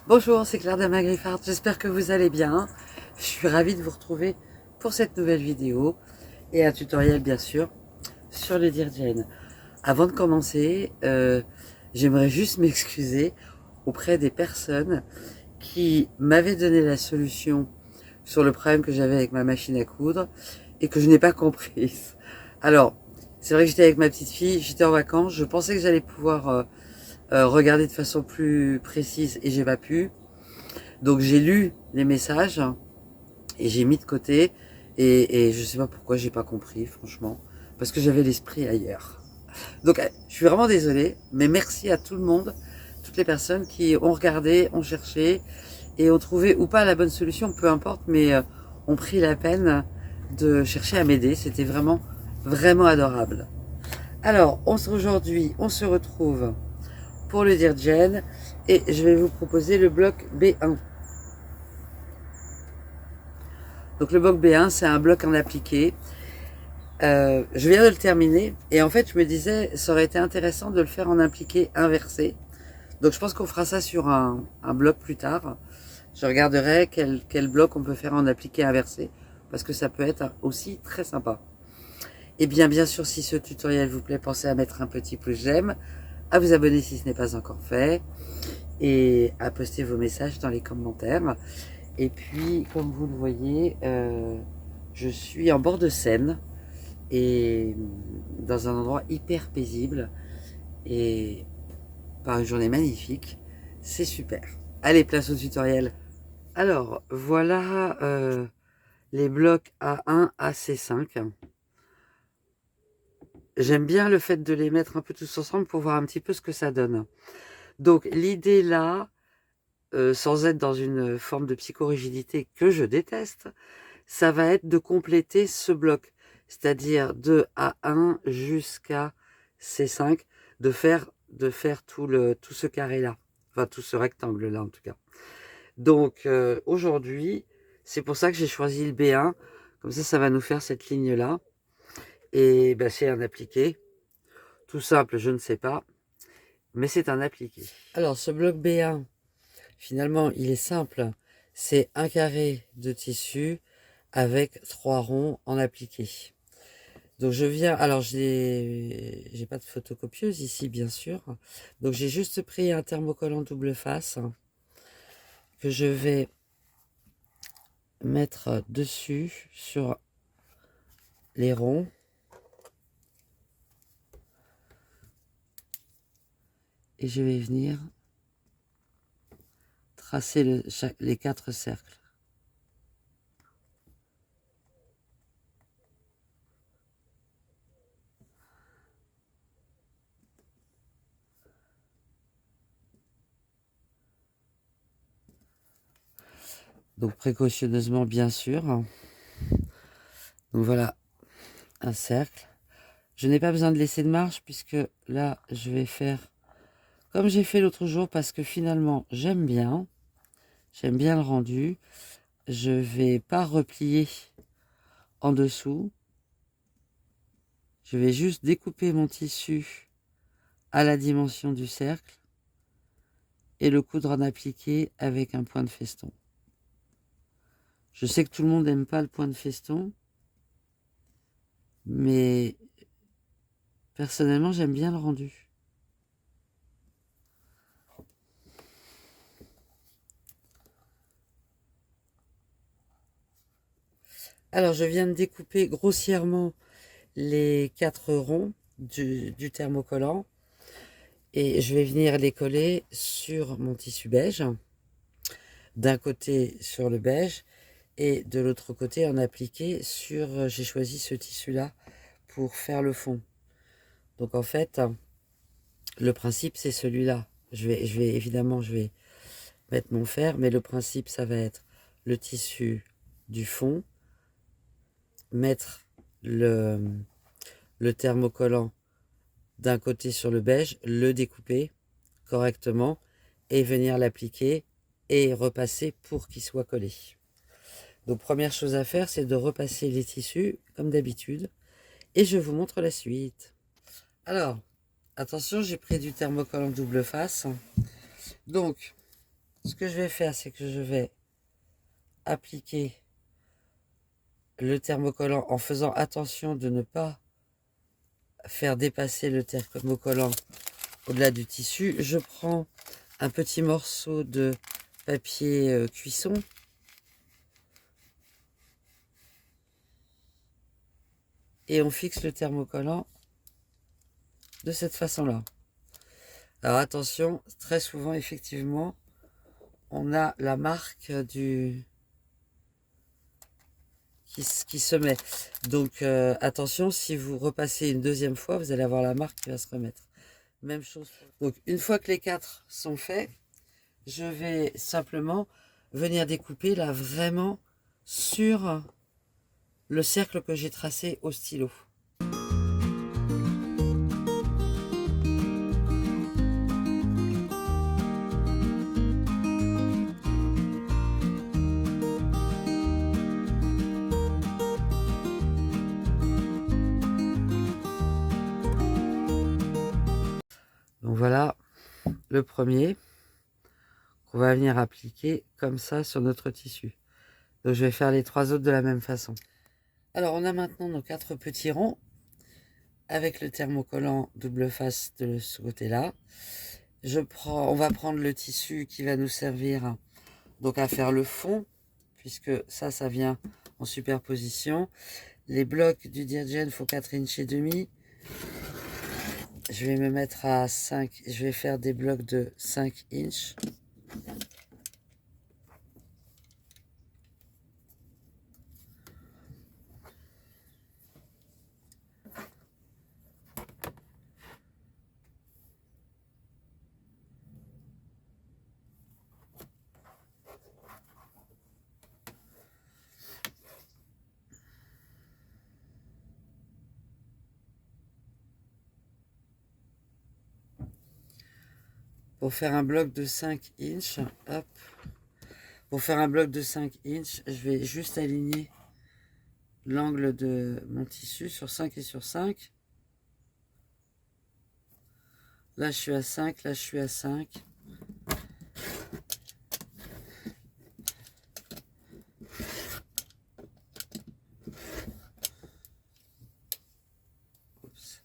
Bonjour, c'est Claire Dama-Griffard, j'espère que vous allez bien. Je suis ravie de vous retrouver pour cette nouvelle vidéo et un tutoriel bien sûr sur le Dear Jane. Avant de commencer, j'aimerais juste m'excuser auprès des personnes qui m'avaient donné la solution sur le problème que j'avais avec ma machine à coudre et que je n'ai pas comprise. Alors, c'est vrai que j'étais avec ma petite fille, j'étais en vacances, je pensais que j'allais pouvoir regarder de façon plus précise et j'ai pas pu. Donc j'ai lu les messages et j'ai mis de côté et je sais pas pourquoi j'ai pas compris franchement parce que j'avais l'esprit ailleurs. Donc je suis vraiment désolée, mais merci à tout le monde, toutes les personnes qui ont regardé, ont cherché et ont trouvé ou pas la bonne solution, peu importe, mais ont pris la peine de chercher à m'aider. C'était vraiment vraiment adorable. Alors aujourd'hui on se retrouve pour le Dear Jane et je vais vous proposer le bloc B1. Donc le bloc B1, c'est un bloc en appliqué. Je viens de le terminer et en fait je me disais ça aurait été intéressant de le faire en appliqué inversé. Donc je pense qu'on fera ça sur un bloc plus tard. Je regarderai quel bloc on peut faire en appliqué inversé parce que ça peut être aussi très sympa. Et bien sûr si ce tutoriel vous plaît, pensez à mettre un petit pouce j'aime, à vous abonner si ce n'est pas encore fait et à poster vos messages dans les commentaires. Et puis, comme vous le voyez, je suis en bord de Seine et dans un endroit hyper paisible et par une journée magnifique. C'est super. Allez, place au tutoriel. Alors, voilà les blocs A1 à C5. J'aime bien le fait de les mettre un peu tous ensemble pour voir un petit peu ce que ça donne. Donc, l'idée là, sans être dans une forme de psychorigidité que je déteste, ça va être de compléter ce bloc, c'est-à-dire de A1 jusqu'à C5, de faire tout ce carré-là, enfin tout ce rectangle-là en tout cas. Donc aujourd'hui, c'est pour ça que j'ai choisi le B1, comme ça va nous faire cette ligne-là, et ben, c'est un appliqué, tout simple, je ne sais pas, mais c'est un appliqué. Alors ce bloc B1, finalement, il est simple, c'est un carré de tissu avec 3 ronds en appliqué. Donc je viens, alors j'ai pas de photocopieuse ici bien sûr, donc j'ai juste pris un thermocollant double face que je vais mettre dessus sur les ronds et je vais venir tracer les 4 cercles. Donc précautionneusement bien sûr. Donc voilà un cercle. Je n'ai pas besoin de laisser de marge puisque là je vais faire comme j'ai fait l'autre jour parce que finalement j'aime bien le rendu. Je vais pas replier en dessous. Je vais juste découper mon tissu à la dimension du cercle et le coudre en appliqué avec un point de feston. Je sais que tout le monde n'aime pas le point de feston, mais personnellement j'aime bien le rendu. Alors je viens de découper grossièrement les 4 ronds du thermocollant et je vais venir les coller sur mon tissu beige, d'un côté sur le beige et de l'autre côté en appliqué sur, j'ai choisi ce tissu là pour faire le fond. Donc en fait le principe c'est celui-là. Évidemment je vais mettre mon fer, mais le principe ça va être le tissu du fond, mettre le thermocollant d'un côté sur le beige, le découper correctement et venir l'appliquer et repasser pour qu'il soit collé. Donc première chose à faire, c'est de repasser les tissus comme d'habitude et je vous montre la suite. Alors, attention, j'ai pris du thermocollant double face. Donc, ce que je vais faire, c'est que je vais appliquer le thermocollant en faisant attention de ne pas faire dépasser le thermocollant au-delà du tissu. Je prends un petit morceau de papier cuisson et on fixe le thermocollant de cette façon-là. Alors attention, très souvent, effectivement, on a la marque qui se met. Donc attention, si vous repassez une deuxième fois, vous allez avoir la marque qui va se remettre. Même chose. Donc une fois que les 4 sont faits, je vais simplement venir découper là vraiment sur le cercle que j'ai tracé au stylo. Donc voilà le premier qu'on va venir appliquer comme ça sur notre tissu. Donc je vais faire les 3 autres de la même façon. Alors on a maintenant nos 4 petits ronds avec le thermocollant double face de ce côté-là. On va prendre le tissu qui va nous servir donc à faire le fond, puisque ça vient en superposition. Les blocs du Dirgen font 4 inches et demi. Je vais me mettre à 5, je vais faire des blocs de 5 inches. Pour faire un bloc de 5 inches, hop. Pour faire un bloc de 5 inches, je vais juste aligner l'angle de mon tissu sur 5 et sur 5. Là, je suis à 5, là, je suis à 5. Oups.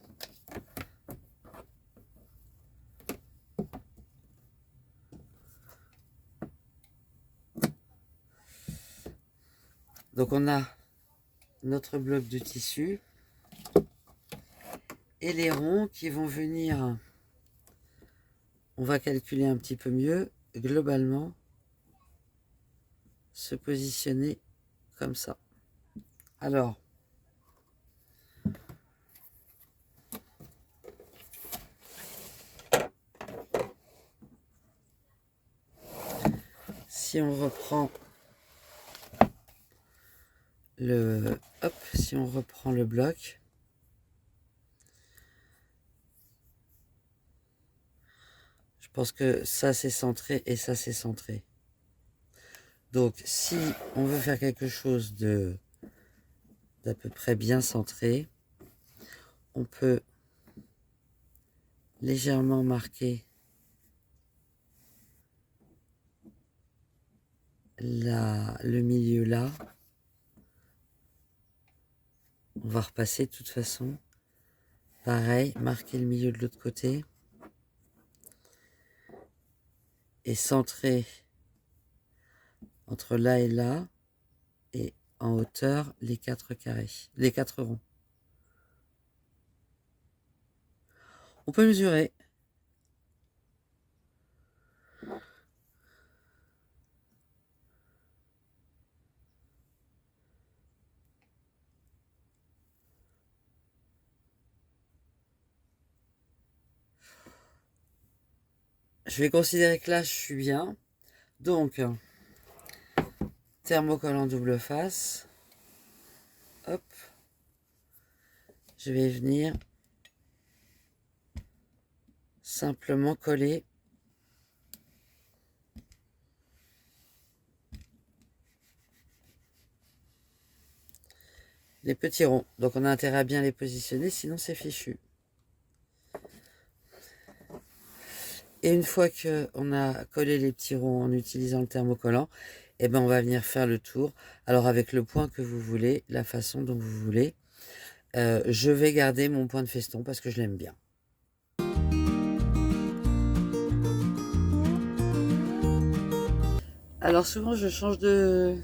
Donc, on a notre bloc de tissu et les ronds qui vont venir, on va calculer un petit peu mieux, globalement, se positionner comme ça. Alors, si on reprend si on reprend le bloc, je pense que ça c'est centré et ça c'est centré. Donc si on veut faire quelque chose d'à peu près bien centré, on peut légèrement marquer le milieu là. On va repasser de toute façon. Pareil, marquer le milieu de l'autre côté. Et centrer entre là et là. Et en hauteur, les 4 carrés. Les 4 ronds. On peut mesurer. Je vais considérer que là, je suis bien. Donc, thermocollant double face. Hop. Je vais venir simplement coller les petits ronds. Donc, on a intérêt à bien les positionner, sinon c'est fichu. Et une fois qu'on a collé les petits ronds en utilisant le thermocollant, eh ben on va venir faire le tour. Alors avec le point que vous voulez, la façon dont vous voulez. Je vais garder mon point de feston parce que je l'aime bien. Alors souvent je change de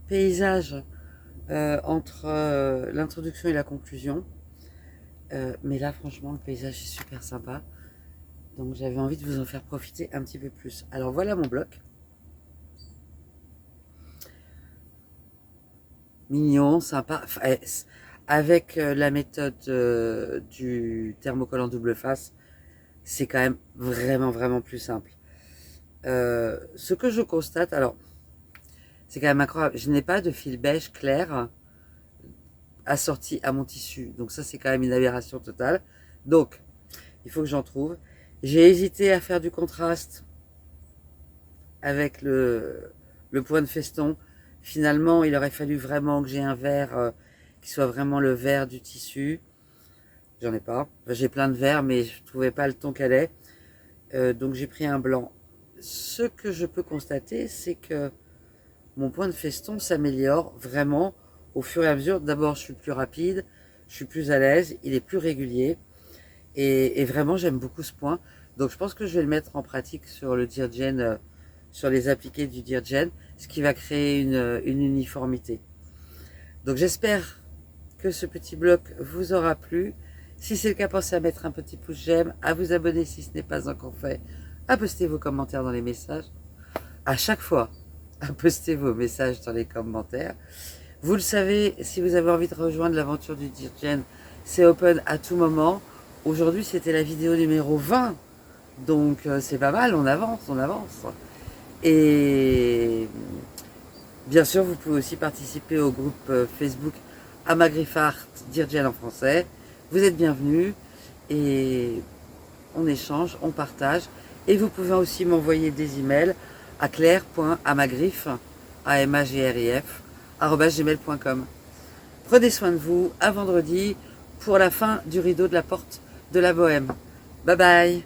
paysage entre l'introduction et la conclusion. Mais là franchement le paysage est super sympa. Donc j'avais envie de vous en faire profiter un petit peu plus. Alors voilà mon bloc. Mignon, sympa. Avec la méthode du thermocollant double face, c'est quand même vraiment plus simple. Ce que je constate, alors, c'est quand même incroyable. Je n'ai pas de fil beige clair assorti à mon tissu. Donc ça, c'est quand même une aberration totale. Donc, il faut que j'en trouve. J'ai hésité à faire du contraste avec le point de feston. Finalement, il aurait fallu vraiment que j'ai un vert qui soit vraiment le vert du tissu. J'en ai pas. Enfin, j'ai plein de verts, mais je trouvais pas le ton qu'elle est. Donc j'ai pris un blanc. Ce que je peux constater, c'est que mon point de feston s'améliore vraiment au fur et à mesure. D'abord, je suis plus rapide, je suis plus à l'aise, il est plus régulier. Et vraiment, j'aime beaucoup ce point. Donc je pense que je vais le mettre en pratique sur le Dirgen, sur les appliqués du Dirgen, ce qui va créer une uniformité. Donc j'espère que ce petit bloc vous aura plu. Si c'est le cas, pensez à mettre un petit pouce j'aime, à vous abonner si ce n'est pas encore fait, à poster vos commentaires dans les messages. À chaque fois, à poster vos messages dans les commentaires. Vous le savez, si vous avez envie de rejoindre l'aventure du Dirgen, c'est open à tout moment. Aujourd'hui, c'était la vidéo numéro 20. Donc, c'est pas mal, on avance, on avance. Et bien sûr, vous pouvez aussi participer au groupe Facebook Amagrifart Dirgen en français. Vous êtes bienvenus et on échange, on partage. Et vous pouvez aussi m'envoyer des emails à claire.amagrif@gmail.com. Prenez soin de vous, à vendredi pour la fin du rideau de la porte de la bohème. Bye bye.